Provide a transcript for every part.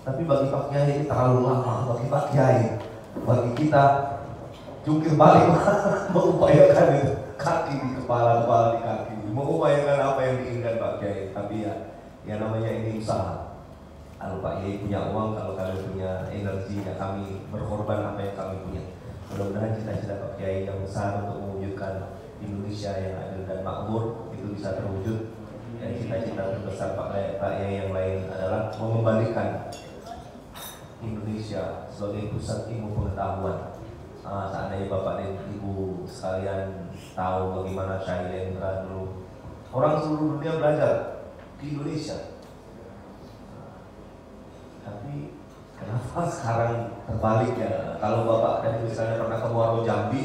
Tapi bagi Pak Kiai ini terlalu lama. Bagi Pak Kiai, bagi kita jungkir balik mengupayakan itu, kaki di kepala, kepala di kaki, mengupayakan apa yang diinginkan Pak Kiai. Tapi ya namanya ini usaha. Kalau Pak Kiai punya uang, kalau kalian punya energi, ya kami berkorban apa yang kami punya. Mudah-mudahan cita-cita Pak Kiai yang besar untuk mewujudkan Indonesia yang adil dan makmur itu bisa terwujud. Dan cita-cita terbesar Pak Kiai yang lain adalah mengembalikan Indonesia sebagai pusat ilmu pengetahuan. Seandainya Bapak dan Ibu sekalian tahu bagaimana Syailendra dulu, orang seluruh dunia belajar di Indonesia. Tapi kenapa sekarang terbalik ya? Kalau Bapak dan Ibu misalnya pernah ke Muaro Jambi,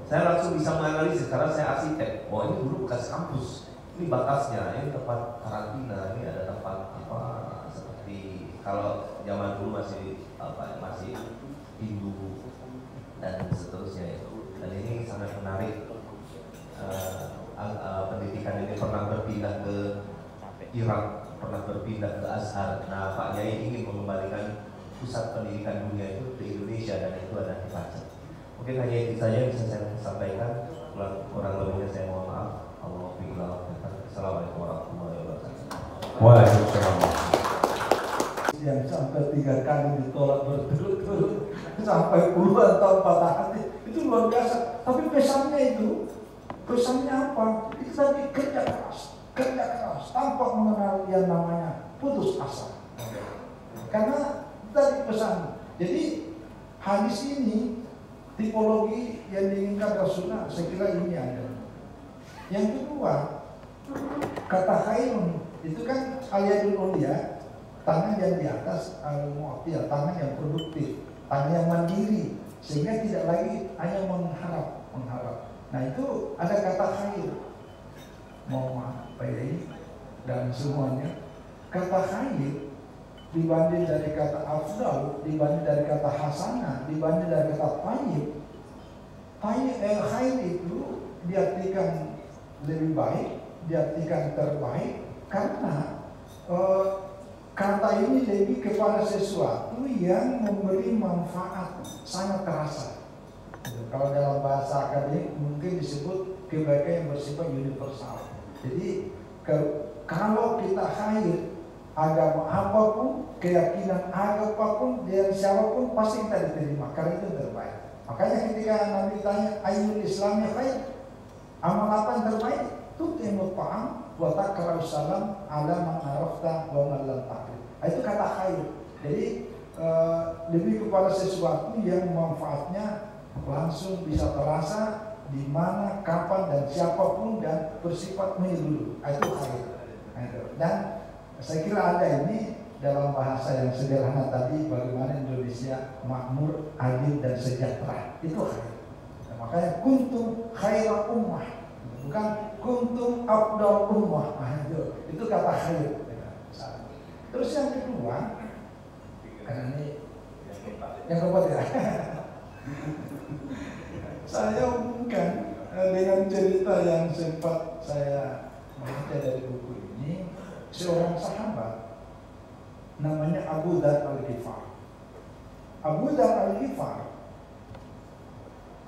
saya langsung bisa menganalisis karena saya arsitek. Wah, ini dulu bekas kampus, ini batasnya, ini tempat karantina, ini ada tempat apa seperti kalau zaman dulu masih Hindu dan seterusnya itu. Dan ini sangat menarik. Pendidikan ini pernah berpindah ke Irak, pernah berpindah ke Azhar. Nah, Pak Yai ingin mengembalikan pusat pendidikan dunia itu ke Indonesia dan itu ada di Pacet. Mungkin hanya itu saja yang bisa saya sampaikan. Kurang lebihnya saya mohon maaf. Assalamualaikum warahmatullahi wabarakatuh. Waalaikumsalam. Yang sampai 3 kali ditolak berturut-turut, sampai puluhan tahun patah hati, itu luar biasa. Tapi pesannya apa? Itu tadi kerja keras tanpa mengenal yang namanya putus asa. Karena tadi pesan. Jadi hadis ini tipologi yang diinginkan Rasulullah, saya kira ini ada. Yang kedua, kata khairun itu kan al-yadul ulya, tangan yang di atas, al-mu'tiyah, tangan yang produktif, tangan yang mandiri, sehingga tidak lagi hanya mengharap. Nah itu ada kata khair. Mohon maaf Pak Yai dan semuanya, kata khair dibanding dari kata afdal, dibanding dari kata hasanah, dibanding dari kata tayyib. Khair itu diartikan lebih baik, diartikan terbaik, karena kata ini lebih kepada sesuatu yang memberi manfaat sangat terasa. Kalau dalam bahasa akademik mungkin disebut kebaikan yang bersifat universal. Jadi kalau kita khair, agama apapun, keyakinan apapun, dan siapapun pasti kita diterima karena itu terbaik. Makanya ketika Nabi tanya ayyul islamnya khair, amal apa yang terbaik? Tutimut ta'am wa takra'u salam ala man arafta wa man lam ta'rif. Itu kata khair. Jadi lebih kepada sesuatu yang manfaatnya langsung bisa terasa di mana, kapan dan siapapun dan bersifat menyeluruh. Itu khair. Dan saya kira ada ini dalam bahasa yang sederhana tadi, bagaimana Indonesia makmur, adil dan sejahtera. Itu khair. Nah, makanya kuntum khaira ummah, bukan kuntum afdal ummah. Nah, itu kata khair. Terus yang kedua, karena ini yang keempat ya. Saya hubungkan dengan cerita yang sempat saya baca dari buku ini. Seorang sahabat namanya Abu Dzar Al-Ghifari. Abu Dzar Al-Ghifari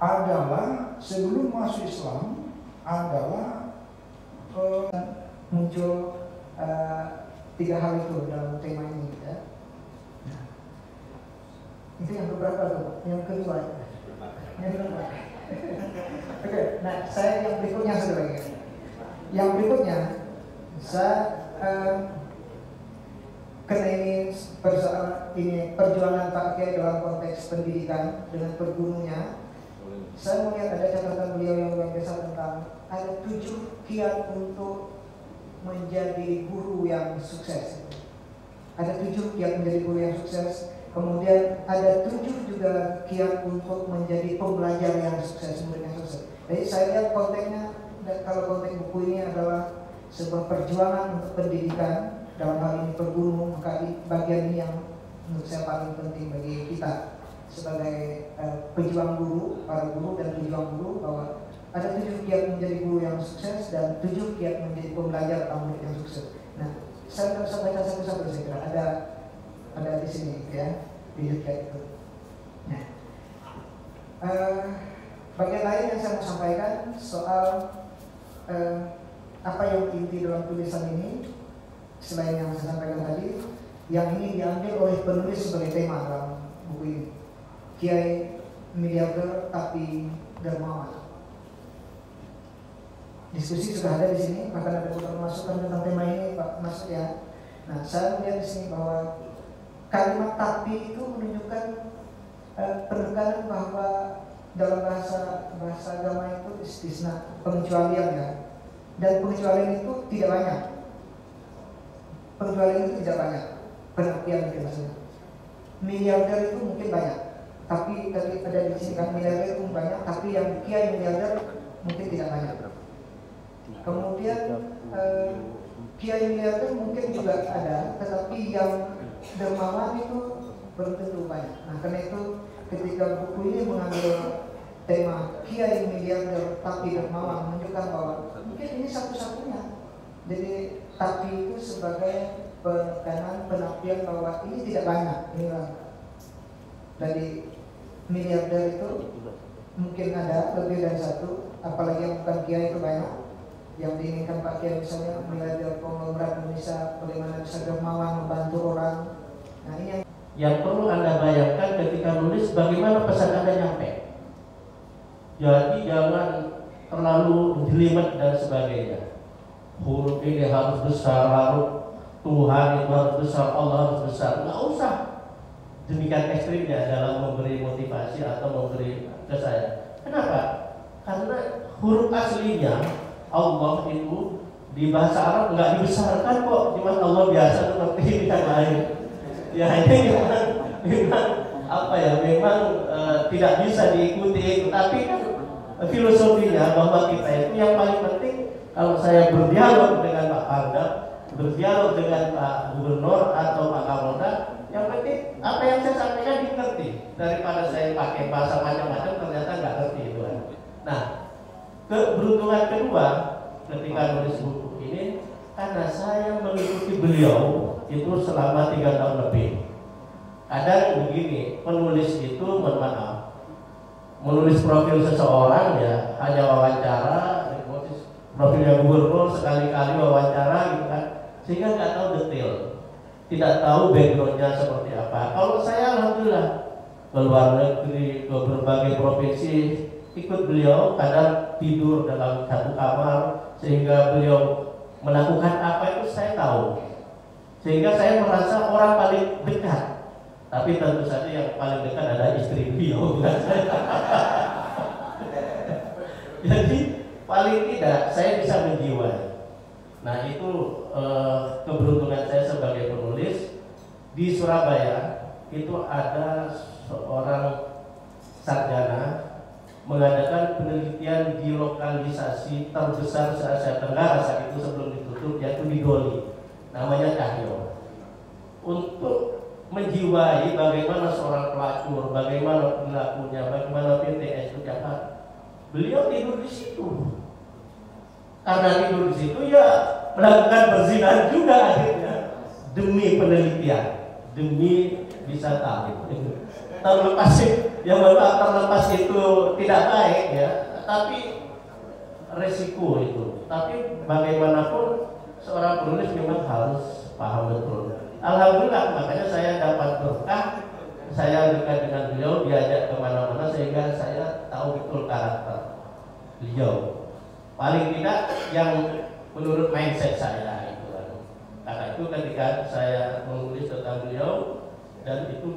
adalah sebelum masuk Islam adalah muncul 3 hal itu dalam tema ini ya. Nah, itu yang keberapa tuh? Yang kedua. Yang kedua. Oke, nah saya yang berikutnya saudara. Yang berikutnya saya karena ini perjuangan Pak Kiai dalam konteks pendidikan dengan pergurunya, saya melihat ada catatan beliau yang luar biasa tentang ada 7 kiat untuk menjadi guru yang sukses. Ada 7 kiat menjadi guru yang sukses. Kemudian ada 7 juga kiat untuk menjadi pembelajar yang sukses, murid yang sukses. Jadi saya lihat konteksnya, kalau konteks buku ini adalah sebuah perjuangan untuk pendidikan, dalam hal ini perguru, maka bagian ini yang menurut saya paling penting bagi kita sebagai pejuang guru, para guru dan pejuang guru, bahwa ada 7 kiat menjadi guru yang sukses dan 7 kiat menjadi pembelajar atau murid yang sukses. Nah, saya bisa baca satu-satu, saya kira ada di di sini ya, di Yogyakarta itu. Nah, bagian lain yang saya mau sampaikan soal apa yang inti dalam tulisan ini, selain yang saya sampaikan tadi, yang ini diambil oleh penulis sebagai tema dalam buku ini, Kiai Miliarder tapi Dermawan. Diskusi sudah ada di sini, bahkan ada beberapa masukan tentang tema ini, Pak Mas ya. Nah, saya melihat di sini bahwa kalimat tapi itu menunjukkan penekanan bahwa dalam bahasa agama itu istisna, pengecualian ya. Dan pengecualian itu tidak banyak. Pengecualian itu tidak banyak. Pengertian itu maksudnya. Miliarder itu mungkin banyak, tapi tadi ada di sini kan miliarder itu banyak, tapi yang kiai miliarder mungkin tidak banyak. Kemudian kiai miliarder mungkin juga ada, tetapi yang dermawan itu belum tentu banyak. Nah, karena itu ketika buku ini mengambil tema kiai miliarder tapi dermawan, menunjukkan bahwa mungkin ini satu-satunya. Jadi tapi itu sebagai penekanan penafsiran bahwa ini tidak banyak. Inilah dari miliarder itu mungkin ada lebih dari satu, apalagi yang bukan kiai itu banyak. Yang diinginkan Pak Kiai misalnya miliarder konglomerat Indonesia, bagaimana bisa dermawan membantu orang. Nah, ini yang perlu Anda bayangkan ketika nulis, bagaimana pesan Anda nyampe. Jadi jangan terlalu jelimet dan sebagainya. Huruf ini harus besar, harus Tuhan itu harus besar, Allah harus besar. Nggak usah demikian ekstrimnya dalam memberi motivasi atau memberi ke saya. Kenapa? Karena huruf aslinya Allah itu di bahasa Arab nggak dibesarkan kok, cuma Allah biasa seperti yang lain. Ya ini memang apa ya, memang tidak bisa diikuti. Tapi kan filosofinya bahwa kita itu yang paling penting, kalau saya berdialog dengan Pak Pangdam, berdialog dengan Pak Gubernur atau Pak Kapolda, yang penting apa yang saya sampaikan dimengerti, daripada saya pakai bahasa macam-macam ternyata nggak ngerti itu kan. Nah, keberuntungan kedua ketika menulis buku ini, karena saya mengikuti beliau itu selama 3 tahun lebih. Kadang begini, penulis itu mohon maaf, menulis profil seseorang ya hanya wawancara, profilnya gubernur sekali-kali wawancara gitu kan, sehingga nggak tahu detail, tidak tahu backgroundnya seperti apa. Kalau saya alhamdulillah ke luar negeri, ke berbagai provinsi ikut beliau, kadang tidur dalam satu kamar, sehingga beliau melakukan apa itu saya tahu, sehingga saya merasa orang paling dekat. Tapi tentu saja yang paling dekat adalah istri beliau, bukan saya. Jadi paling tidak saya bisa menjiwai. Nah itu keberuntungan saya sebagai penulis. Di Surabaya itu ada seorang sarjana mengadakan penelitian di lokalisasi terbesar se-Asia Tenggara saat itu sebelum ditutup, yaitu di Doli, namanya Cahyo, untuk menjiwai bagaimana seorang pelacur, bagaimana perilakunya, bagaimana PTS itu Jakarta. Beliau tidur di situ. Karena tidur di situ ya melakukan perzinahan juga akhirnya, demi penelitian, demi bisa tahu. Terlepas yang terlepas itu tidak baik ya, tapi resiko itu. Tapi bagaimanapun seorang penulis memang harus paham betul. Alhamdulillah, makanya saya dapat berkah, saya dekat dengan beliau, diajak kemana-mana sehingga saya tahu betul karakter beliau. Paling tidak yang menurut mindset saya itu. Karena itu ketika saya menulis tentang beliau, dan itu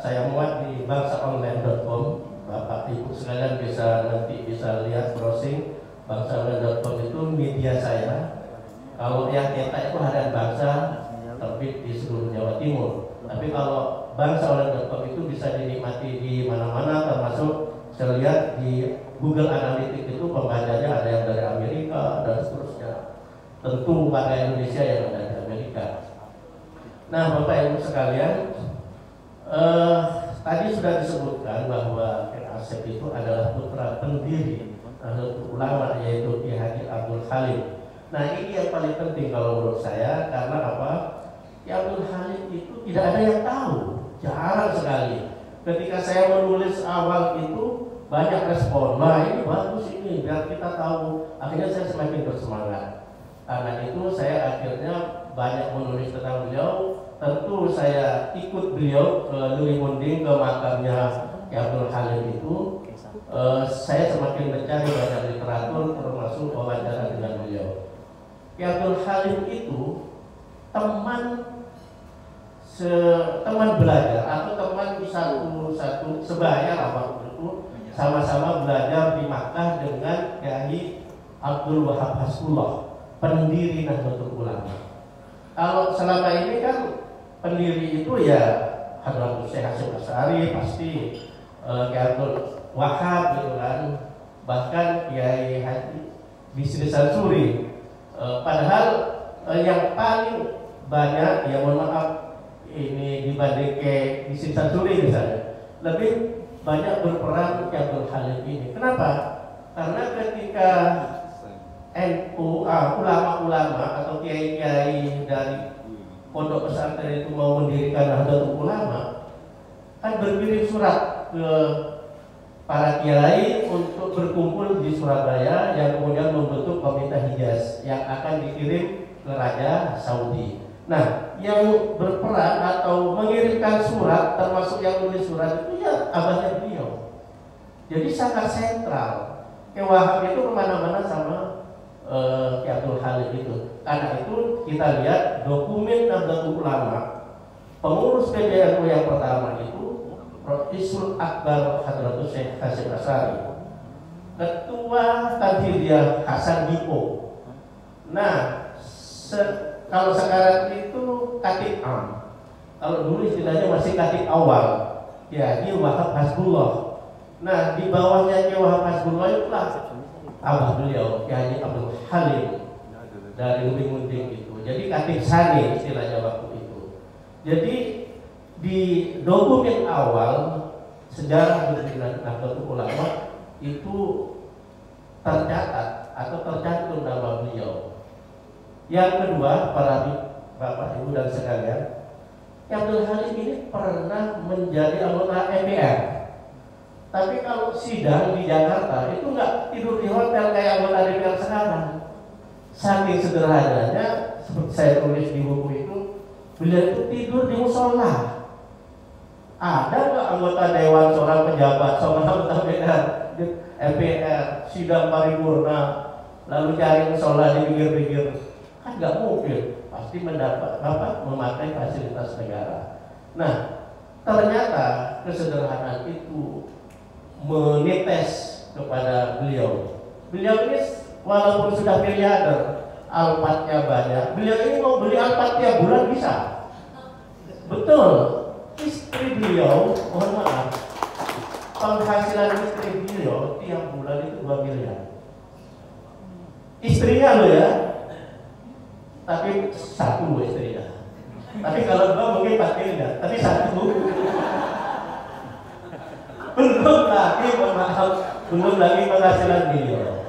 saya muat di bangsaonline.com. Bapak Ibu sekalian nanti bisa lihat browsing. Bangsaonline.com itu media saya. Kalau yang cetak itu Harian Bangsa, terbit di seluruh Jawa Timur. Tapi kalau bangsaonline.com itu bisa dinikmati di mana-mana, termasuk saya lihat di Google Analytics itu pembacanya ada yang dari Amerika dan seterusnya. Tentu warga Indonesia yang ada di Amerika. Nah, Bapak Ibu sekalian, tadi sudah disebutkan bahwa Kang Asep itu adalah putra pendiri Nahdlatul Ulama, yaitu Ki Haji Abdul Khalim. Nah, ini yang paling penting kalau menurut saya, karena apa? Ki Abdul Halim itu tidak ada yang tahu, jarang sekali. Ketika saya menulis awal itu banyak respon, wah ini bagus ini, biar kita tahu. Akhirnya saya semakin bersemangat. Karena itu saya akhirnya banyak menulis tentang beliau. Tentu saya ikut beliau ke Lui Munding, ke makamnya Ki Abdul Halim itu. Saya semakin mencari banyak literatur, termasuk wawancara dengan beliau. Ki Abdul Halim itu teman belajar atau teman satu sebaya lah waktu itu, sama-sama belajar di Makkah dengan Kiai Abdul Wahab Hasbullah, pendiri Nahdlatul Ulama. Kalau selama ini kan pendiri itu ya Hadratus Syekh Hasyim Asy'ari, pasti Kiai Abdul Wahab gitu kan, bahkan Kiai Haji Bisri Sansuri. Padahal yang paling banyak, ya mohon maaf ini dibanding ke Bisri Sansuri misalnya, lebih banyak berperan Ki Abdul Halim ini. Kenapa? Karena ketika ulama-ulama atau kiai-kiai dari pondok pesantren itu mau mendirikan Nahdlatul Ulama, kan berkirim surat ke para kiai untuk berkumpul di Surabaya, yang kemudian membentuk Komite Hijaz yang akan dikirim ke Raja Saudi. Nah, yang berperan atau mengirimkan surat, termasuk yang menulis surat itu ya abahnya beliau. Jadi sangat sentral. Ki Wahab itu kemana-mana sama Ki Abdul Halim itu. Karena itu kita lihat dokumen Nahdlatul Ulama, pengurus PBNU yang pertama itu Ra'isul Akbar Hadratus Syekh Hasyim Asy'ari, Ketua Tanfidiyah Hasan Dipo. Nah, kalau sekarang itu Katib Am, kalau dulu istilahnya masih Katib Awal, ya Ki Wahab Hasbullah. Nah, di bawahnya Ki Wahab Hasbullah itulah abah beliau, Kiai Abdul Halim dari Lui Munding itu. Jadi Katib Sani istilahnya waktu itu. Jadi di dokumen awal sejarah berdirinya Nahdlatul Ulama itu tercatat atau tercantum nama beliau. Yang kedua, para Bapak Ibu dan sekalian, Ki Abdul Halim ini pernah menjadi anggota MPR. Tapi kalau sidang di Jakarta itu nggak tidur di hotel kayak anggota DPR sekarang. Saking sederhananya, seperti saya tulis di buku itu, beliau itu tidur di musola. Ada nggak anggota dewan, seorang pejabat, seorang anggota MPR, sidang paripurna, lalu cari musola di pinggir-pinggir? Kan nggak mungkin, pasti memakai fasilitas negara. Nah, ternyata kesederhanaan itu menetes kepada beliau. Beliau ini walaupun sudah miliarder, Alphardnya banyak, beliau ini mau beli Alphard tiap bulan bisa. Betul. Istri beliau, mohon maaf, penghasilan istri beliau tiap bulan itu 2 miliar. Istrinya loh ya, tapi satu istrinya. Tapi kalau 2 mungkin 4 miliar, tapi satu. Belum lagi penghasilan beliau.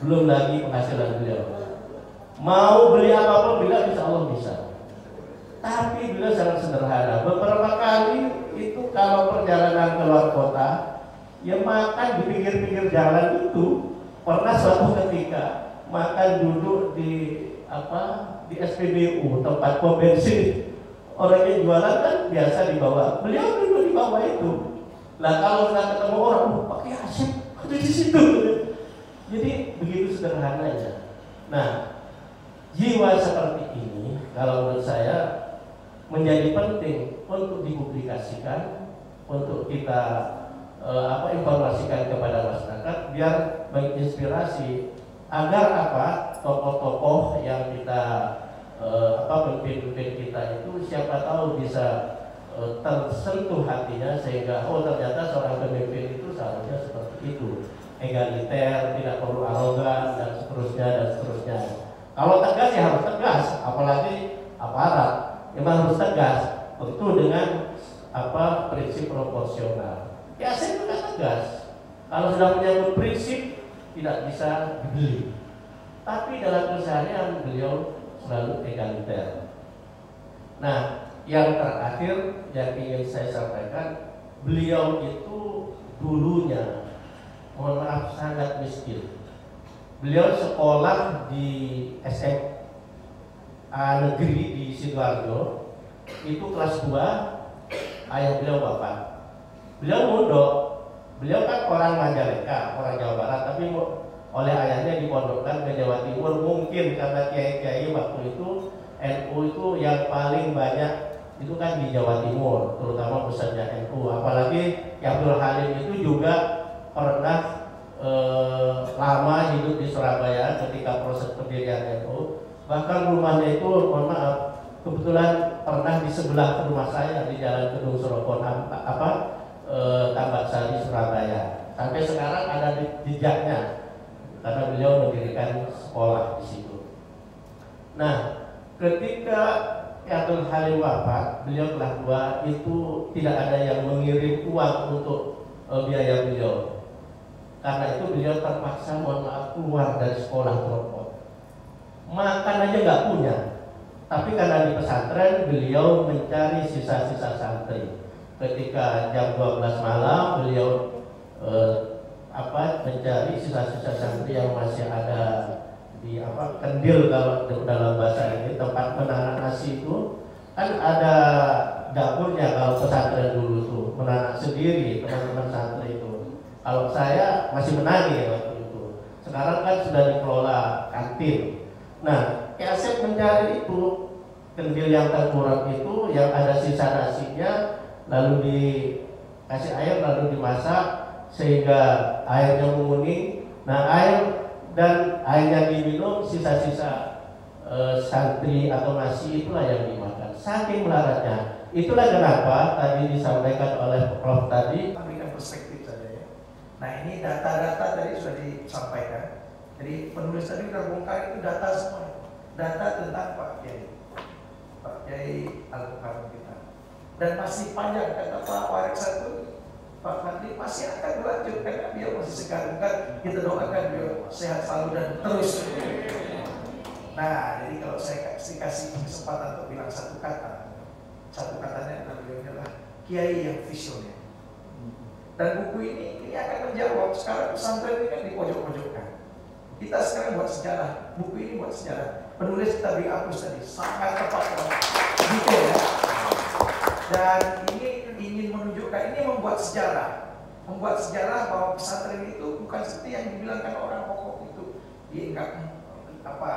Belum lagi penghasilan beliau. Mau beli apapun beliau insya Allah bisa. Tapi beliau sangat sederhana. Beberapa kali itu kalau perjalanan keluar kota, ya makan di pinggir-pinggir jalan itu. Pernah suatu ketika makan duduk di SPBU, tempat pom bensin. Orang yang jualan kan biasa dibawa. Beliau duduk di bawah itu. Lah kalau sudah ketemu orang, pakai asyik ada di situ. Jadi begitu sederhananya. Nah, jiwa seperti ini kalau menurut saya menjadi penting untuk dipublikasikan, untuk kita informasikan kepada masyarakat biar menginspirasi agar tokoh-tokoh yang kita pemimpin kita itu siapa tahu bisa tersentuh hatinya sehingga ternyata seorang pemimpin itu seharusnya seperti itu, egaliter, tidak perlu arogan dan seterusnya. Kalau tegas ya harus tegas, apalagi aparat memang harus tegas, tentu dengan prinsip proporsional. Ya saya juga tegas. Kalau sudah menyangkut prinsip tidak bisa dibeli. Tapi dalam keseharian beliau selalu egaliter. Nah, yang terakhir yang ingin saya sampaikan, beliau itu dulunya, mohon maaf, sangat miskin. Beliau sekolah di SMA negeri di Sidoarjo, itu kelas 2, ayah beliau wafat. Beliau mondok, beliau kan orang Majalengka, orang Jawa Barat, tapi oleh ayahnya dipondokkan ke Jawa Timur, mungkin karena kiai-kiai waktu itu NU itu yang paling banyak itu kan di Jawa Timur, terutama pusatnya NU. Apalagi Abdul Halim itu juga pernah lama hidup di Surabaya ketika proses pendirian NU. Bahkan rumahnya itu, mohon maaf, kebetulan pernah di sebelah rumah saya di Jalan Kedung Serokon, Tambak Sari, Surabaya. Sampai sekarang ada jejaknya karena beliau mendirikan sekolah di situ. Nah, ketika Abdul Halim wafat, beliau kelas 2, itu tidak ada yang mengirim uang untuk biaya beliau. Karena itu beliau terpaksa, mohon maaf, keluar dari sekolah teropong. Makan aja nggak punya. Tapi karena di pesantren beliau mencari sisa-sisa santri. Ketika jam 12 malam beliau mencari sisa-sisa santri yang masih ada di kendil, kalau dalam bahasa ini, tempat menanak nasi itu kan ada dapurnya. Kalau pesantren dulu tuh menanak sendiri teman-teman santri itu. Kalau saya masih menagih waktu itu. Sekarang kan sudah dikelola kantin. Nah, Asep mencari itu kendil yang tengkurap itu, yang ada sisa nasinya, lalu dikasih air, lalu dimasak sehingga airnya menguning. Nah, airnya diminum, sisa-sisa santri atau nasi itulah yang dimakan. Saking melaratnya. Itulah kenapa tadi disampaikan oleh Prof tadi. Ambilkan perspektif saja ya. Nah, ini data-data tadi sudah disampaikan. Jadi penulis tadi sudah bongkar itu data semua. Data tentang Pak Kiai Al-Mukarram kita. Dan masih panjang, kata Pak Warik satu, Pak Fadli masih akan berlanjut karena dia masih segar. Kita doakan dia sehat selalu dan terus. Nah, jadi kalau saya kasih kesempatan untuk bilang satu katanya adalah beliau adalah kiai yang visioner. Dan buku ini akan menjawab. Sekarang pesantren ini kan di pojok-pojokkan. Kita sekarang buat sejarah. Buku ini buat sejarah. Penulis Tabri Agus tadi sangat tepat gitu ya. Dan ini ingin menunjukkan, ini membuat sejarah bahwa pesantren itu bukan seperti yang dibilangkan orang pokok itu dianggap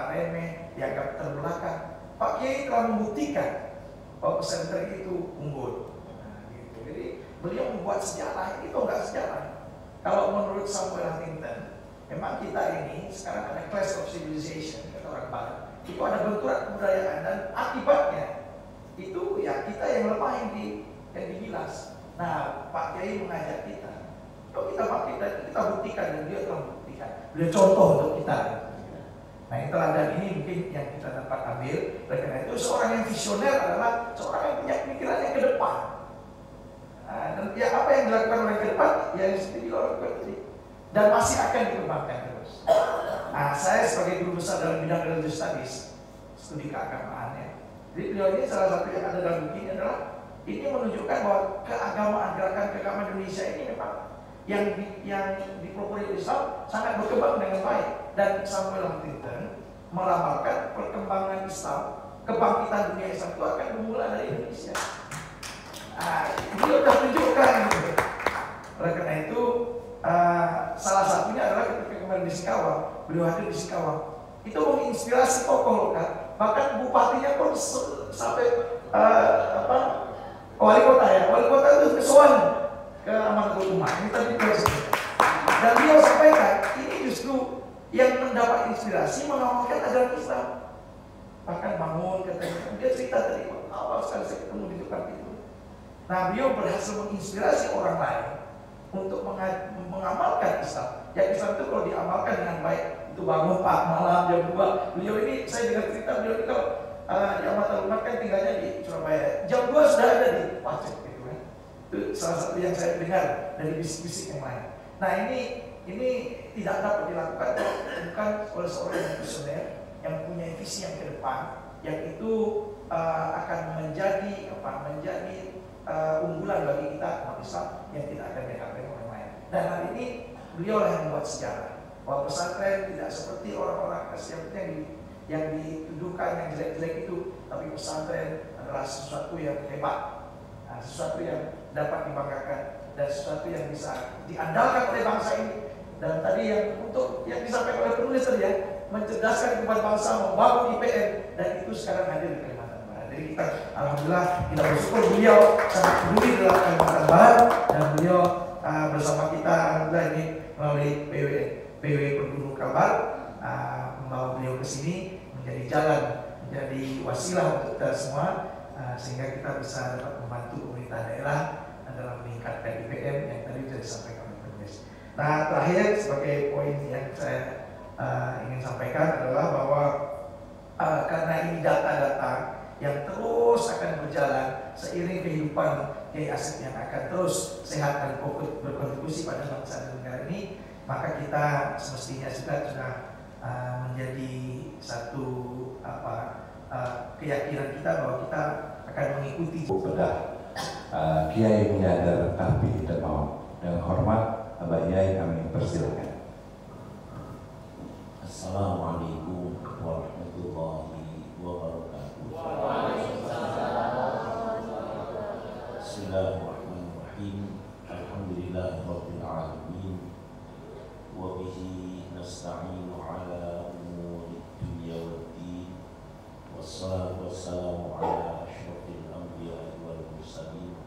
remeh, dianggap terbelakang. Pak Kiai telah membuktikan bahwa pesantren itu unggul. Nah, gitu. Jadi beliau membuat sejarah, itu enggak sejarah. Kalau menurut Samuel Huntington, memang kita ini sekarang ada clash of civilization, kata orang Barat. Itu ada benturan kebudayaan dan akibatnya itu ya kita yang lemah yang dibilas. Nah, Pak Kiai mengajak kita, kalau kita pakai dan kita buktikan, dan dia telah membuktikan. Beliau contoh untuk kita. Nah, yang teladan ini mungkin yang kita dapat ambil. Karena itu seorang yang visioner adalah seorang yang punya pikiran yang ke depan. Nah, dan ya apa yang dilakukan oleh ke depan, ya yang seperti dilakukan tadi, dan masih akan dikembangkan terus. Nah, saya sebagai guru besar dalam bidang religious studies, studi keagamaan ya. Jadi beliau ini salah satu yang ada dalam buku ini adalah ini menunjukkan bahwa keagamaan, gerakan keagamaan Indonesia ini memang yang dipelopori Islam sangat berkembang dengan baik. Dan Samuel Huntington meramalkan perkembangan Islam, kebangkitan dunia Islam itu akan bermula dari Indonesia. Nah, dia sudah tunjukkan gitu. Oleh karena itu salah satunya adalah ketika kemarin di Singkawang, beliau hadir di Singkawang, itu menginspirasi tokoh lokal. Bahkan bupatinya pun sampai wali kota ya, wali kota itu kesoan ke Amanul Umar. Ini tadi beliau sampaikan. Dan beliau sampaikan ini justru yang mendapat inspirasi mengamalkan ajaran Islam. Bahkan bangun katanya, dia cerita tadi awal sekali saya ketemu di tukang itu. Nah, beliau berhasil menginspirasi orang lain untuk mengamalkan Islam. Ya, Islam itu kalau diamalkan dengan baik, itu bangun Pak malam jam 2. Beliau ini, saya dengar cerita beliau ini kalau di Amatul Umat kan tinggalnya di Surabaya. Jam 2 sudah ada di Pacet gitu kan. Itu salah satu yang saya dengar dari bisik-bisik yang lain. Nah, ini tidak dapat dilakukan bukan oleh seorang yang visioner yang punya visi yang ke depan, yang itu akan menjadi unggulan bagi kita umat Islam yang tidak akan dianggap orang lain. Dan hari ini beliau yang membuat sejarah bahwa pesantren tidak seperti orang-orang yang dituduhkan yang jelek-jelek itu, tapi pesantren adalah sesuatu yang hebat, sesuatu yang dapat dibanggakan dan sesuatu yang bisa diandalkan oleh bangsa ini. Dan tadi yang disampaikan oleh penulis tadi ya, mencerdaskan kehidupan bangsa, membangun IPN, dan itu sekarang hadir di Kalimantan Barat. Jadi kita alhamdulillah kita bersyukur beliau sangat peduli dalam Kalimantan Barat, dan beliau bersama kita alhamdulillah ini melalui PW Perguru Kalbar membawa beliau ke sini menjadi jalan, menjadi wasilah untuk kita semua, sehingga kita bisa dapat membantu pemerintah daerah dalam meningkatkan IPN yang tadi sudah disampaikan oleh penulis. Nah, terakhir sebagai poin yang saya ingin sampaikan adalah bahwa karena ini data-data yang terus akan berjalan seiring kehidupan Kiai Asep yang akan terus sehat dan berkontribusi pada bangsa dan negara ini, maka kita semestinya sudah menjadi satu keyakinan kita bahwa kita akan mengikuti kepada Kiai Munyadar Kahfi Damawan. Dengan hormat Abah Yai kami persilakan. Assalamualaikum warahmatullahi wabarakatuh. Bismillahirrahmanirrahim. Alhamdulillahirabbil alamin. Wa bihi nasta'inu ala umuri dunya waddin. Wassalatu wassalamu ala asyrafil anbiya'i wal mursalin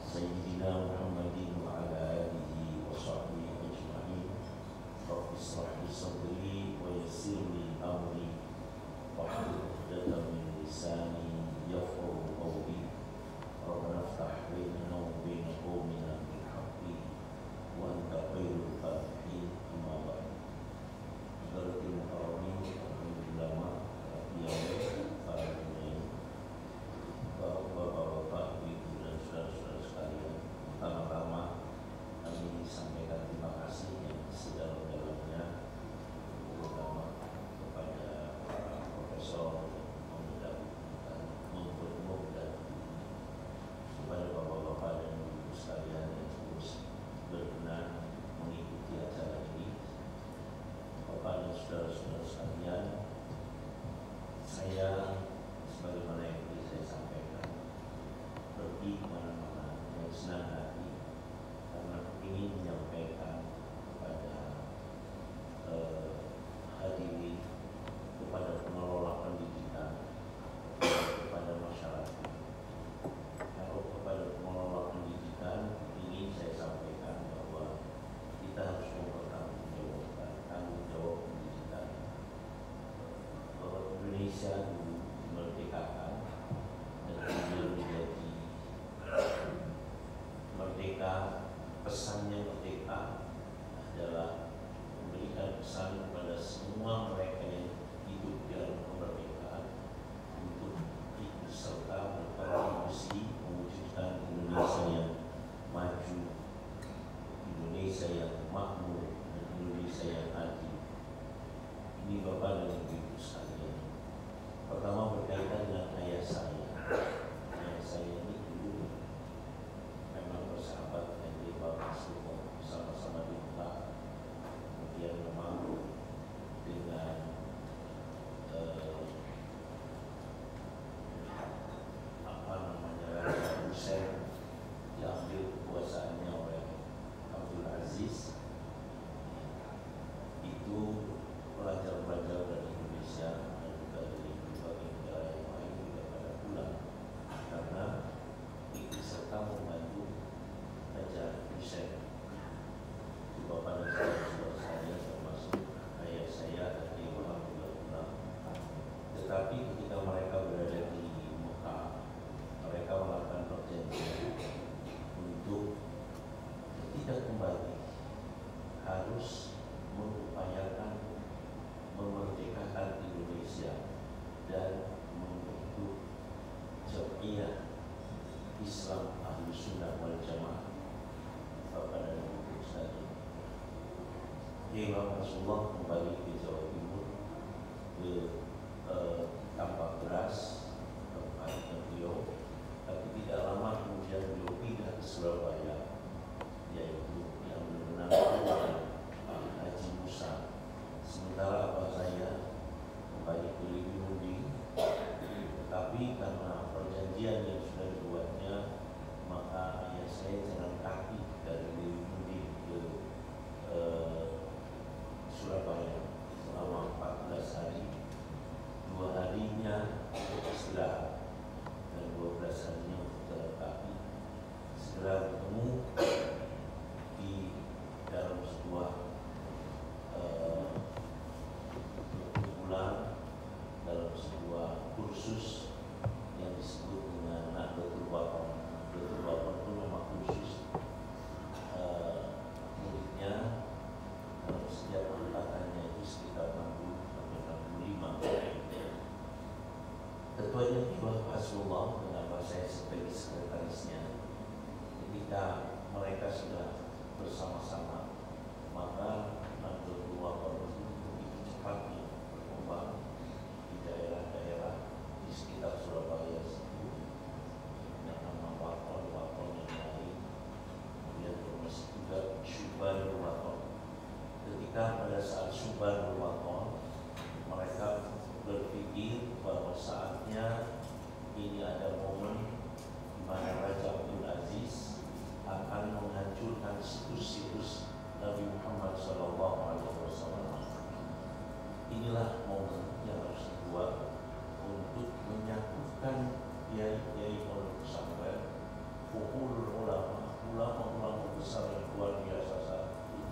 sayyidina Muhammadin wa ala alihi wa sahbihi ajma'in. Rabbi ishrah li sadri wa yassir li amri wahlul 'uqdatam min lisani yafqahu qawli. Rabbana iftah bainana wa baina qaumina bil haqqi wa anta khairul fatihin. Amma ba'd. Hadirin mukarramin, alhamdulillah para penyanyi, bapak-bapak, ibu dan saudara-saudara sekalian, pertama-tama kami sampaikan terima kasih yang sedalam-dalamnya, terutama kepada para profesor dan kepada bapak-bapak dan ibu sekalian yang terus berkenan mengikuti acara ini. Bapak dan saudara-saudara sekalian, saya sebagaimana yang tadi saya sampaikan, pergi kemana-mana dengan senang hati karena ingin menyampaikan kepada hadirin, kepada pengelola pendidikan, kepada masyarakat. Kalau kepada pengelola pendidikan ingin saya sampaikan bahwa kita harus mempertanggungjawabkan tanggung jawab pendidikan. Bahwa Indonesia dulu dimerdekakan dan kemudian menjadi merdeka. Pesannya merdeka adalah memberikan pesan kepada semua mereka yang hidup dalam kemerdekaan untuk ikut serta berkontribusi mewujudkan Indonesia yang maju, Indonesia yang makmur, dan Indonesia yang adil. Ini Bapak dan Ibu sekalian. Pertama berkaitan dengan ayah saya. Ayah saya ini dulu memang bersahabat dengan Bapak Suko, sama-sama di Mekah. Kemudian memang dengan Raja Hussein diambil kekuasaannya oleh Abdul Aziz. Itu pelajar-pelajar dari Indonesia dan juga dari berbagai negara yang lain juga pada pulang karena ikut serta membantu Raja Hussein. Itu Bapak dan saudara-saudara saya termasuk ayah saya dan dia orang juga pulang. Tetapi ketika mereka berada di Mekah, mereka melakukan perjanjian untuk tidak kembali, harus mengupayakan memerdekakan Indonesia dan membentuk Jamiah Islam Ahlus Sunnah wal Jamaah. Bapak dan Ibu sekalian, Imam Rasulullah kembali ke Jawa Timur, ke Tambak Beras, bersama-sama, maka Nahdlatul Wathon itu begitu cepatnya berkembang di daerah-daerah di sekitar Surabaya itu, yang nama Wathon yang lain. Kemudian termasuk juga Syubanul Wathon. Ketika pada saat Syubanul Wathon, mereka berpikir bahwa saatnya ini ada momen di mana Raja Abdul Aziz akan menghancurkan situs-situs Nabi Muhammad SAW. Inilah momen yang harus dibuat untuk menyatukan kiai-kiai pondok pesantren, fuhulul ulama besar yang luar biasa saat itu.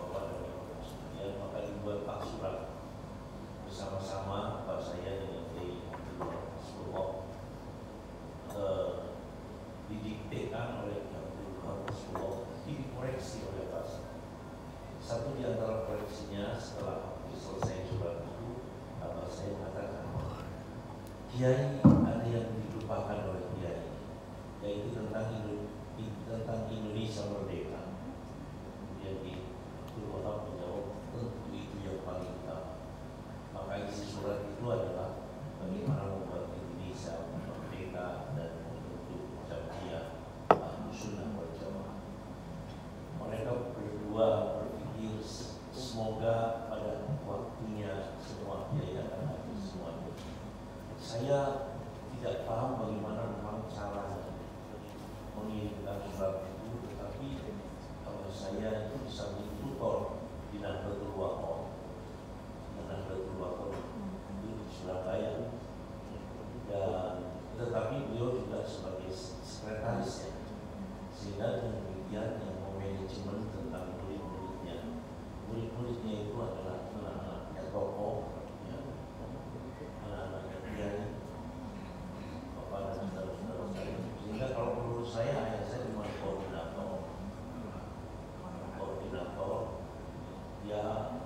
Bapak dan Ibu sekalian, maka dibuatlah surat bersama-sama Pak saya dengan Kiai Abdul didiktekan oleh Abdul Rasulullah, dikoreksi oleh Pak. Satu di antara koreksinya setelah selesai surat itu, Bapak saya mengatakan, Kiai ada yang dilupakan oleh Kiai, yaitu tentang Indonesia merdeka. Jadi Abdul Wahab menjawab, tentu itu yang paling utama. Maka isi surat itu adalah bagaimana membuat Indonesia merdeka dan membentuk Jam'iyah Ahlus Sunnah wal Jamaah. Mereka berdua berpikir semoga pada waktunya semua biaya akan habis semuanya. Saya tidak paham bagaimana memang cara mengirimkan surat itu, tetapi kalau saya itu bisa ditutor di Nahdlatul Wathon. Nahdlatul Wathon itu di Surabaya, dan tetapi beliau juga sebagai sekretarisnya, sehingga dengan demikian yang memanajemen tentang murid-muridnya itu adalah anak-anaknya tokoh, ya, anak-anaknya kiai, bapak dan saudara-saudara saya. Sehingga kalau menurut saya ayah saya cuma koordinator, ya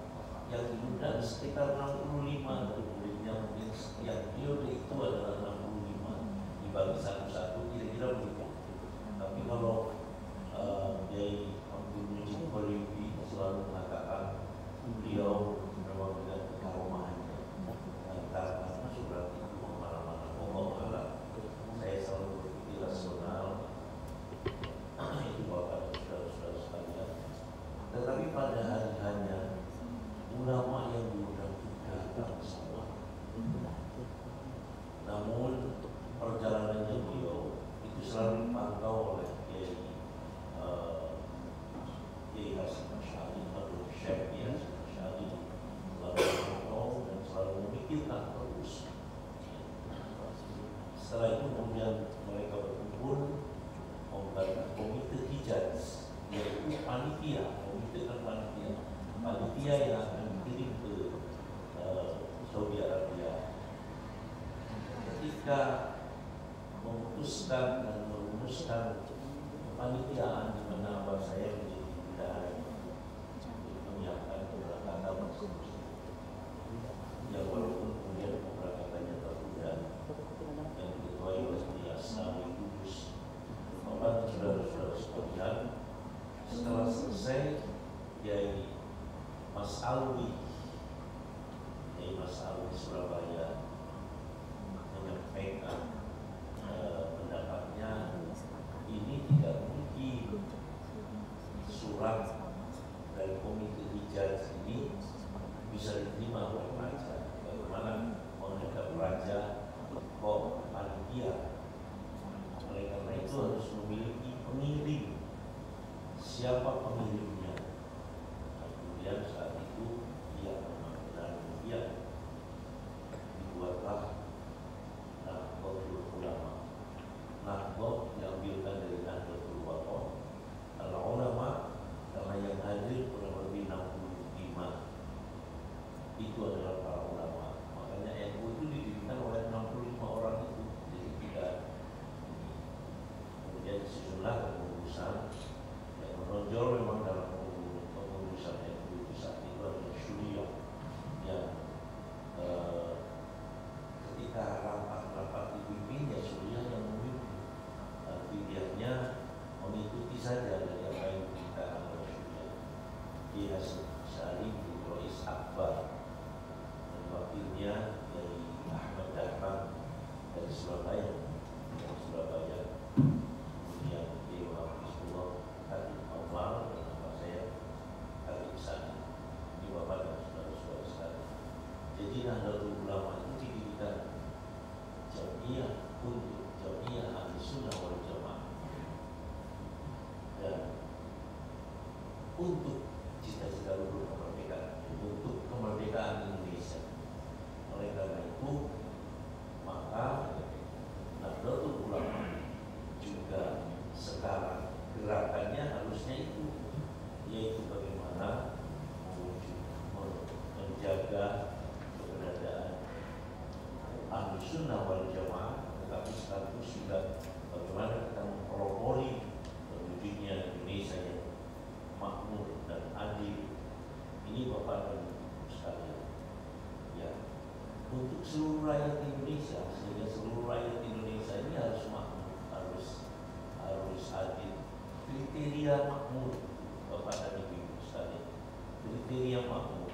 yang diundang sekitar 65 dari muridnya, mungkin yang periode itu adalah 65 dibagi satu-satu, kira-kira begitu. Tapi kalau Kiai Abdul Mujib Kholifi selalu mengatakan beliau memang dengan keharumannya antara surat itu kemana-mana. Pokoknya saya selalu berpikir rasional, itu bapak dan saudara-saudara sekalian. Tetapi pada hari-harinya ulama yang diundang juga datang semua. Namun perjalanannya beliau itu selalu dipantau oleh Kiai Hasyim Asy'ari atau Syekh Hasyim Asy'ari, selalu memantau dan selalu memikirkan terus. Setelah itu kemudian mereka berkumpul membuat komite hijaz, yaitu panitia, panitia yang akan dikirim ke Saudi Arabia. Ketika memutuskan dan merumuskan kepanitiaan di mana abah saya menjadi bidara menyiapkan keberangkatan yang walaupun kemudian keberangkatannya tertunda, yang diketuai oleh Asnawi Kudus. Bapak dan saudara-saudara sekalian, setelah selesai Kiai Mas Alwi Surabaya menyampaikan pendapatnya, ini tidak mungkin surat dari komite hijaz ini bisa diterima oleh raja. seharusnya itu, yaitu bagaimana menjaga keberadaan Ahlus Sunnah wal Jamaah, tetapi sekaligus juga bagaimana kita mempelopori terwujudnya Indonesia yang makmur dan adil. Ini Bapak dan Ibu sekalian, ya, untuk seluruh rakyat Indonesia, sehingga seluruh rakyat Indonesia ini harus makmur, harus adil. Kriteria makmur, Bapak dan Ibu sekalian, kriteria makmur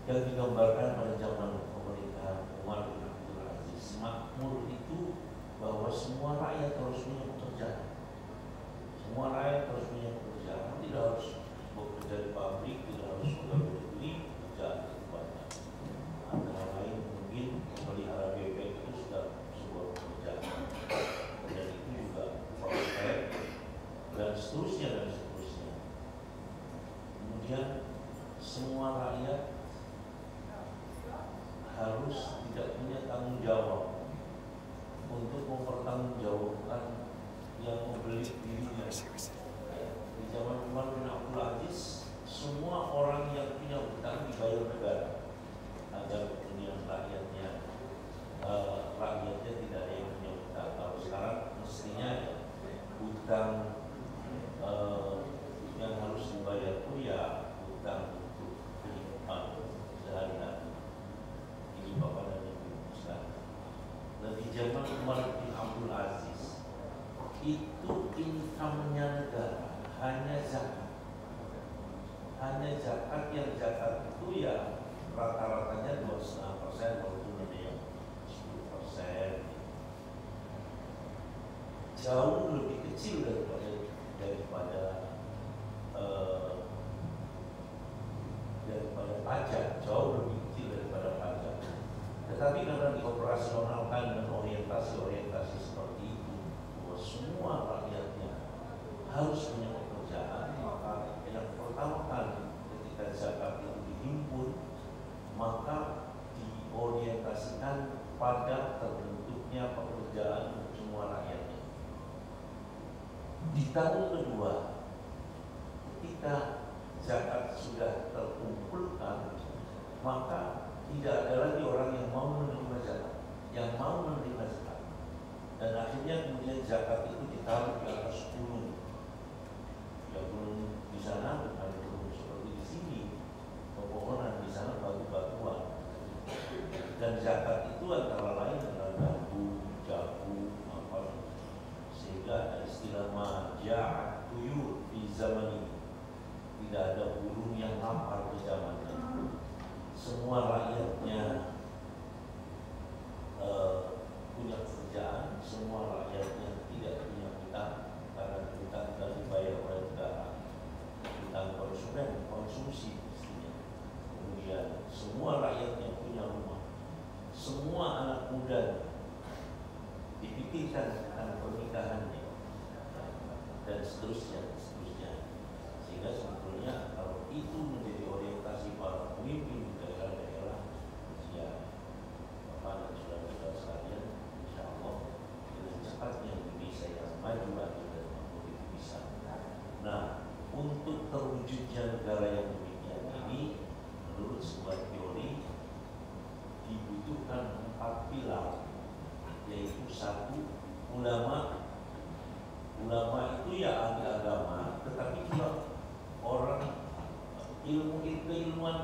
yang digambarkan pada zaman pemerintahan Umar bin Abdul Aziz. Makmur itu bahwa semua rakyat harus punya pekerjaan, semua rakyat harus punya pekerjaan, tidak harus bekerja di pabrik, tidak harus pegawai negeri, pekerjaan itu banyak. Antara lain mungkin memelihara bebek itu sudah sebuah pekerjaan, dan itu juga prospek, dan seterusnya dan seterusnya. Kemudian semua rakyat harus tidak punya tanggung jawab untuk mempertanggungjawabkan yang membelit dirinya. Di zaman Umar bin Abdul Aziz, semua orang yang punya hutang dibayar negara agar kemudian rakyatnya tidak ada yang punya hutang. Kalau sekarang mestinya hutang yang harus dibayar itu ya hutang untuk kehidupan sehari-hari. Ini Bapak dan Ibu sekalian. Dan di zaman Umar bin Abdul Aziz itu income-nya negara hanya zakat. Hanya zakat, yang zakat itu ya rata-ratanya 2,5%, walaupun ada yang 10%. Jauh lebih kecil daripada pajak, jauh lebih kecil daripada pajak. Tetapi karena dioperasionalkan dengan orientasi seperti itu, bahwa semua rakyatnya harus punya pekerjaan, maka yang pertama kali ketika zakat itu dihimpun, maka diorientasikan pada terbentuknya pekerjaan untuk semua rakyatnya. Di tahun kedua, ketika zakat sudah terkumpulkan, maka tidak ada lagi orang yang mau menerima zakat, dan akhirnya kemudian zakat itu ditaruh di atas gunung. Ya gunung di sana bukan gunung seperti di sini, pepohonan, di sana batu-batuan. Dan zakat itu antara lain adalah bambu, jagung, sehingga ada istilah maja'at tuyur di zaman ini. Tidak ada burung yang lapar di zaman ini. Semua rakyatnya punya pekerjaan, semua rakyatnya tidak punya hutang, karena hutang tidak dibayar oleh negara, hutang konsumen, konsumsi pastinya. Kemudian semua rakyatnya punya rumah, semua anak muda dipikirkan tentang pernikahannya, dan seterusnya. Sehingga sebetulnya kalau itu menjadi orientasi para pemimpin di daerah-daerah, ya Bapak dan saudara-saudara sekalian, insya Allah dengan cepatnya Indonesia yang maju lagi dan makmur itu bisa. Nah, untuk terwujudnya negara yang demikian ini, menurut sebuah teori dibutuhkan 4 pilar, yaitu 1, ulama. Ulama itu ya ahli agama, tetapi juga orang keilmuan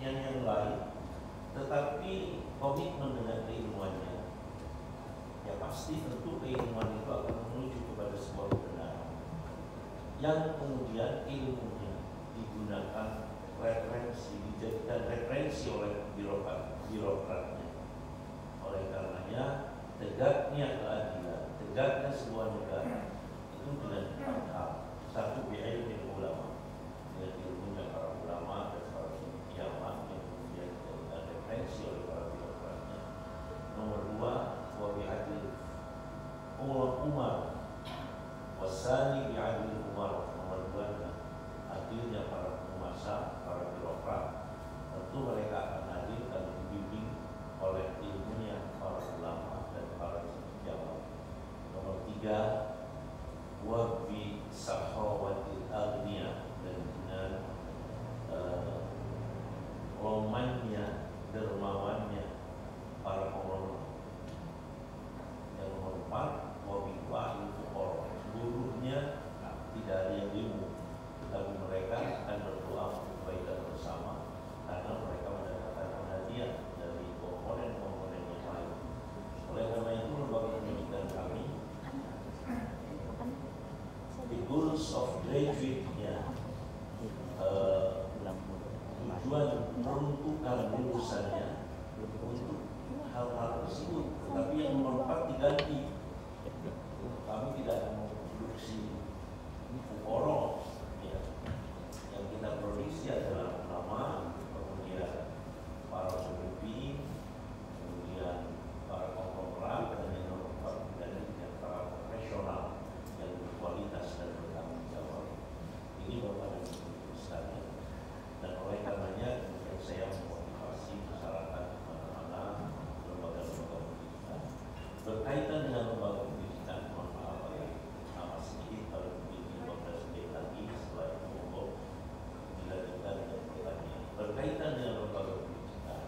yang lain, tetapi komitmen dengan keilmuannya. Ya pasti tentu keilmuan itu akan menuju kepada sebuah kebenaran, yang kemudian ilmunya digunakan dijadikan referensi oleh birokratnya. Oleh karenanya tegaknya keadilan, tegaknya sebuah negara itu dengan 4 hal. 1, bi'ilmi ulama, dengan ilmunya para ulama dan para ulama yang kemudian dijadikan referensi oleh para birokratnya. Nomor 2, wa bi'adil Umar, wasani bi'adil Umar. Nomor 2 adalah adilnya para penguasa, para birokrat. Tentu mereka akan adil dan dibimbing oleh ilmunya para ulama dan para cendekiawan. Nomor 3, wa bi sahawatil agniya, dan dengan romannya, dermawannya para pengelola. Yang nomor 4, wabiwahil fuqara, seluruhnya tidak ada yang demo, tapi mereka akan berdoa untuk kebaikan bersama karena mereka mendapatkan perhatian dari komponen-komponen yang lain. Oleh karena itu, lembaga pendidikan kami, the goals of graduate-nya, tujuan peruntukan lulusannya untuk hal-hal tersebut. Tetapi yang nomor 4 diganti. Kami tidak memproduksi fuqara, ya. Yang kita produksi adalah nama, kemudian para pemimpin, kemudian para konglomerat, dan yang nomor 4 diganti para profesional yang berkualitas dan bertanggung jawab. Ini Bapak dan Ibu sekalian. Dan oleh karenanya kemudian saya memotivasi masyarakat mana-mana lembaga-lembaga pendidikan berkaitan dengan lembaga pendidikan. Mohon maaf ya, amat sedikit kalau begini 15 menit lagi setelah itu monggo dilanjutkan dengan pertanyaan berkaitan dengan lembaga pendidikan.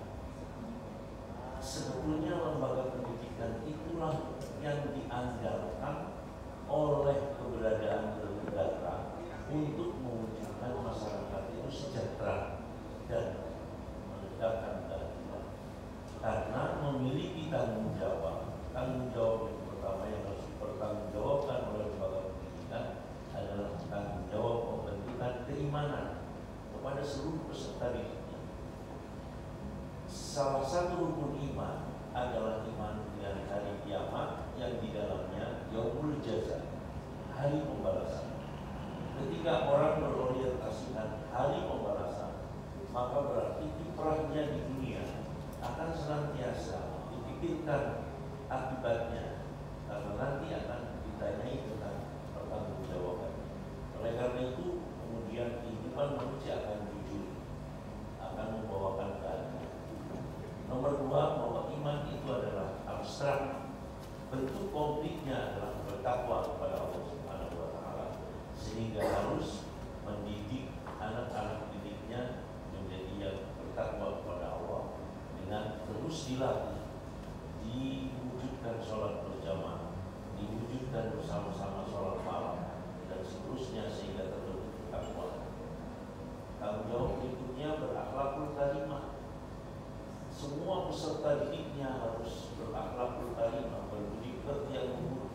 Sebetulnya lembaga pendidikan itulah yang diandalkan oleh keberadaan negara untuk mewujudkan masyarakat itu sejahtera dan menegakkan keadilan. Karena memiliki tanggung jawab yang pertama yang harus dipertanggungjawabkan oleh lembaga pendidikan adalah tanggung jawab pembentukan keimanan kepada seluruh peserta didiknya. Salah satu rukun iman adalah iman dengan hari kiamat yang di dalamnya yaumul jaza, hari pembalasan. Ketika orang berorientasikan hari pembalasan, maka berarti kiprahnya di dunia akan senantiasa dipikirkan akibatnya, karena nanti akan ditanyai tentang pertanggungjawaban. Oleh karena itu, kemudian kehidupan manusia akan jujur, akan membawakan keadilan. Nomor 2, bahwa iman itu adalah abstrak. Bentuk konkretnya adalah bertakwa kepada Allah Subhanahu wa Ta'ala, sehingga harus mendidik anak-anak didiknya menjadi yang bertakwa kepada Allah dengan terus dilatih, diwujudkan sholat berjamaah, diwujudkan bersama-sama sholat malam, dan seterusnya sehingga terbentuk takwa. Tanggung jawab berikutnya berakhlakul karimah. Semua peserta didiknya harus berakhlakul karimah, berbudi pekerti yang luhur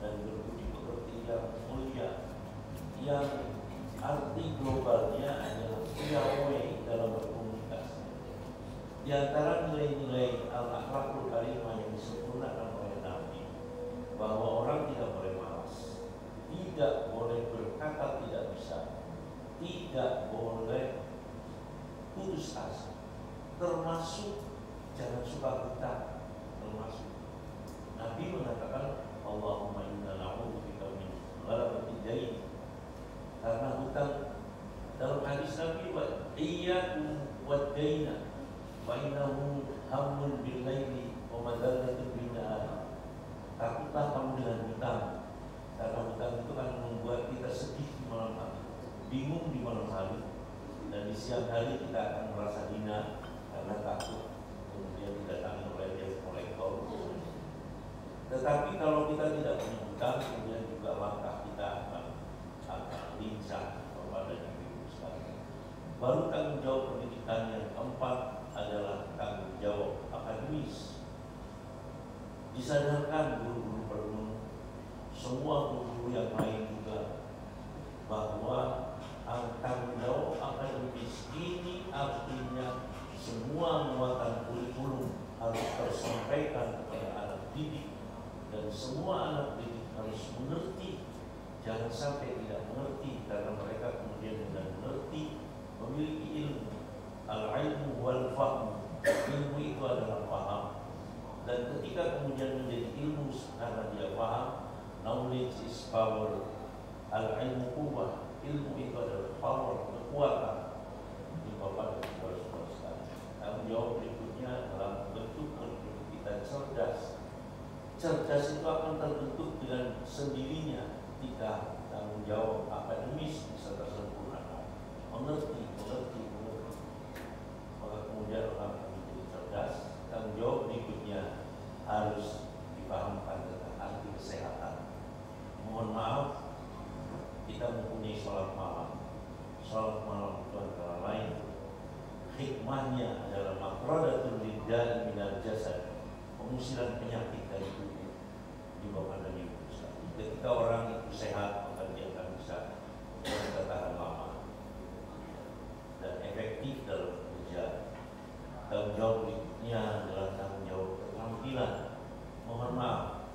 dan berbudi pekerti yang mulia, yang arti globalnya adalah piawai dalam berkomunikasi. Di antara nilai-nilai al-akhlakul karimah yang disempurnakan oleh Nabi, bahwa orang tidak boleh malas, tidak boleh berkata tidak bisa, tidak boleh putus asa, termasuk jangan suka hutang, termasuk Nabi mengatakan Allahumma inna na'udzubika min ghalabatil dain, karena hutang. Dalam hadis Nabi, wa iyyakum wad-daina wa innahu hammun bil laili wa madallatun bin nahar. Takutlah kamu dengan hutang, karena hutang itu kan membuat kita sedih di malam hari, bingung di malam hari, dan di siang hari kita akan merasa hina karena takut kemudian didatangi oleh debt collector. Tetapi kalau kita tidak punya hutang, kemudian juga langkah kita akan lincah kepada diri sekalian. Baru tanggung jawab pendidikan yang keempat adalah tanggung jawab akademis. Disadarkan guru-guru perlu, semua guru yang lain juga, bahwa tanggung jawab akademis ini artinya semua muatan kurikulum harus tersampaikan kepada anak didik, dan semua anak didik harus mengerti. Jangan sampai tidak mengerti, karena mereka kemudian dengan mengerti memiliki ilmu. Al-ilmu wal fahm, ilmu itu adalah paham, dan ketika kemudian menjadi ilmu karena dia paham, knowledge is power. Al-ilmu quwwah, ilmu itu adalah power, kekuatan. Ini Bapak dan Saudara sekalian. Tanggung jawab berikutnya dalam bentuk kita cerdas. Cerdas itu akan terbentuk dengan sendirinya ketika tanggung jawab akademis bisa tersempurna, mengerti. Maka kemudian orang akan menjadi cerdas. Tanggung jawab berikutnya harus dipahamkan tentang arti kesehatan. Mohon maaf, kita mempunyai sholat malam. Sholat malam itu antara lain hikmahnya adalah makradatul liddan minal jasad, pengusiran penyakit dari tubuh di bawah dari pusat. Ketika orang itu sehat, maka dia akan bisa bertahan lama dan efektif dalam bekerja. Tanggung jawab berikutnya adalah tanggung jawab keterampilan. Mohon maaf,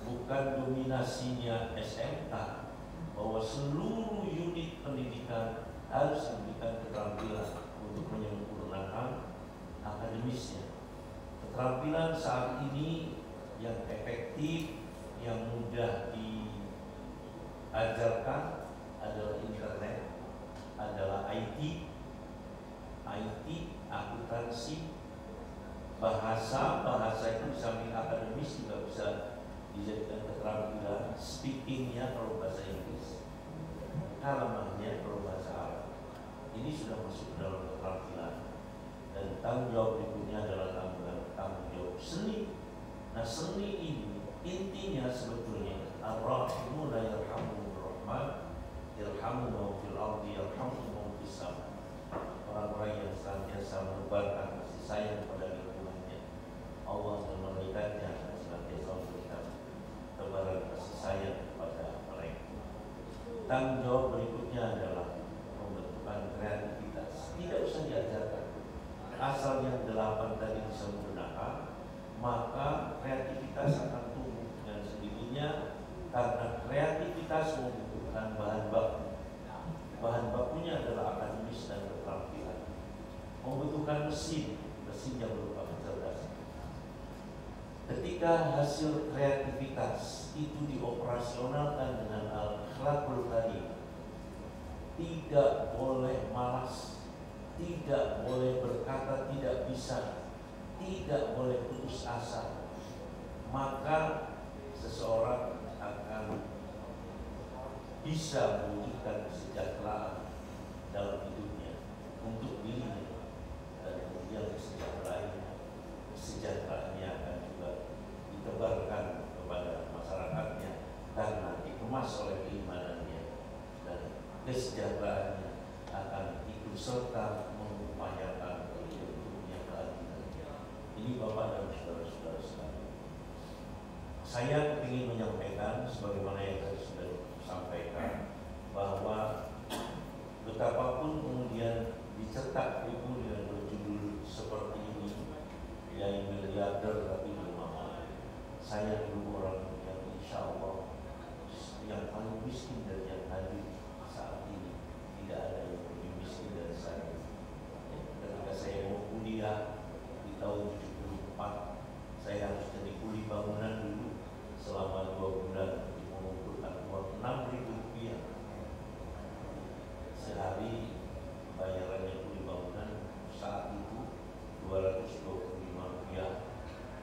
bukan dominasinya SMK bahwa seluruh unit pendidikan harus memberikan keterampilan untuk menyempurnakan akademisnya. Keterampilan saat ini yang efektif, yang mudah diajarkan adalah internet, adalah IT, akuntansi, bahasa itu samping akademis juga bisa dijadikan keterampilan. Speakingnya kalau bahasa Inggris, kalamahnya kalau bahasa Arab. Ini sudah masuk dalam keterampilan. Dan tanggung jawab berikutnya adalah tanggung jawab seni. Nah, seni ini intinya sebetulnya ar-rahimu la yarhamur rahman irhamu man fil ardi yarhamu man fis sama. Orang-orang yang senantiasa menebarkan kasih sayang pada lingkungannya, Allah dan malaikatnya akan senantiasa memberikan tebaran kasih sayang kepada mereka. Tanggung jawab berikutnya adalah pembentukan kreativitas. Tidak usah diajarkan, asal yang 8 tadi bisa menggunakan, maka kreativitas akan tumbuh dengan sendirinya, karena kreativitas membutuhkan bahan baku. Bahan bakunya adalah akademis dan keterampilan. Membutuhkan mesin yang berupa kecerdasan. Ketika hasil kreativitas itu dioperasionalkan dengan al-akhlaqul karimah, tidak boleh malas, tidak boleh berkata tidak bisa, tidak boleh putus asa, maka seseorang akan bisa mewujudkan kesejahteraan dalam hidupnya untuk dirinya, dan kemudian kesejahteraannya akan juga ditebarkan kepada masyarakatnya karena dikemas oleh keimanannya, dan kesejahteraannya akan ikut serta mengupayakan terbentuknya keadilan. Ini Bapak dan saudara-saudara sekalian, saya ingin menyampaikan sebagaimana yang tadi sudah disampaikan, bahwa betapapun kemudian dicetak buku dengan berjudul seperti ini, yang miliarder tapi dermawan. Saya dulu orang yang insya Allah yang paling miskin dari yang hadir saat ini. Tidak ada yang lebih miskin dari saya. Ketika saya mau kuliah di tahun 74, saya harus jadi kuli bangunan dulu selama 2 bulan untuk mengumpulkan uang 6.000 rupiah sehari. Bayarannya kuli bangunan saat itu 225 rupiah.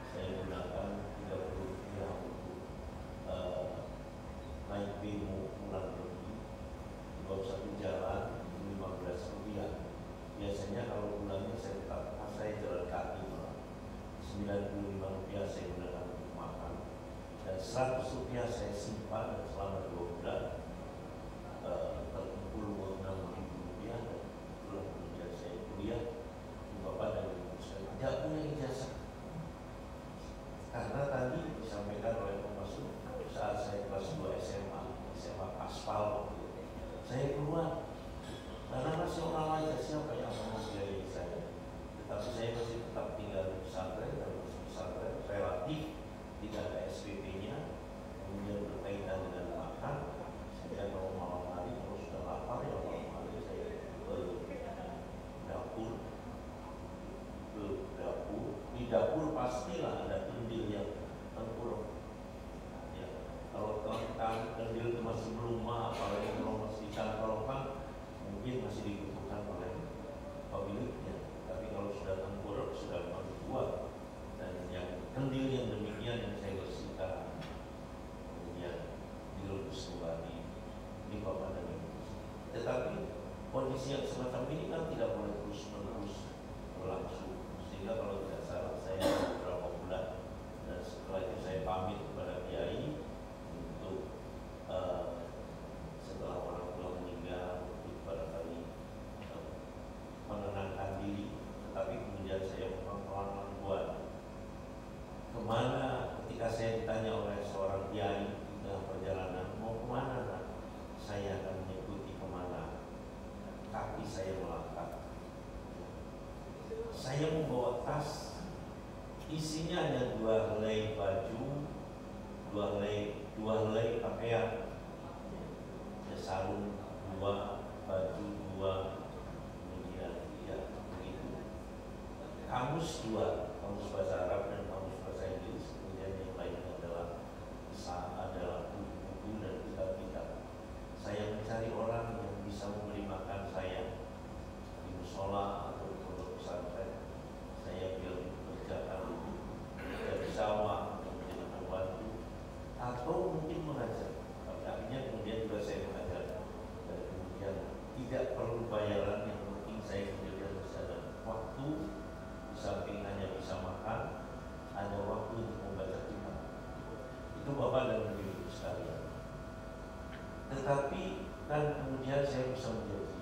Saya gunakan 30 rupiah untuk naik bemo pulang pergi. Kalau satu jalan 15 rupiah. Biasanya kalau pulangnya saya jalan kaki, 95 rupiah saya gunakan untuk makan, dan 100 rupiah saya simpan, dan selama 2 bulan terkumpul uang 6.000 rupiah, dan itulah kemudian saya kuliah. Bapak dan Ibu sekalian, tidak punya ijazah, karena tadi disampaikan oleh Pak Masud, saat saya kelas 2 SMA aspal, saya keluar isinya hanya 2 helai baju, 2 helai pakaian, ya, sarung 2, baju 2, kemudian ya begitu. Kamus 2, kamus bahasa Arab dan kamus bahasa Inggris, kemudian yang lainnya adalah buku-buku dan kitab-kitab. Saya mencari orang yang bisa memberi makan saya di musola atau di pondok pesantren. Saya biar bekerjakan dari sawah atau menjadi pembantu atau mungkin mengajar. Akhirnya kemudian juga saya mengajar dan kemudian tidak perlu bayaran, yang penting saya kemudian bisa ada waktu, di samping hanya bisa makan, ada waktu untuk membaca kitab. Itu Bapak dan Ibu sekalian. Tetapi kan kemudian saya bisa menjadi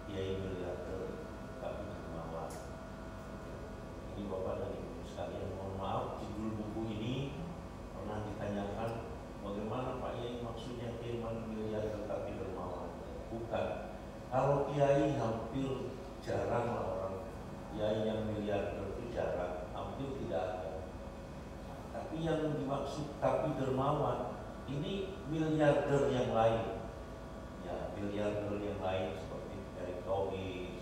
kiai miliarder, tapi dermawan. Ini Bapak dan Ibu sekalian, mohon maaf, judul buku ini pernah ditanyakan bagaimana Pak Yai maksudnya firman miliarder tapi dermawan. Bukan. Kalau kiai hampir jarang lah orang kiai yang miliarder itu jarang, hampir tidak ada. Tapi yang dimaksud tapi dermawan ini miliarder yang lain, ya miliarder yang lain seperti Erick Thohir,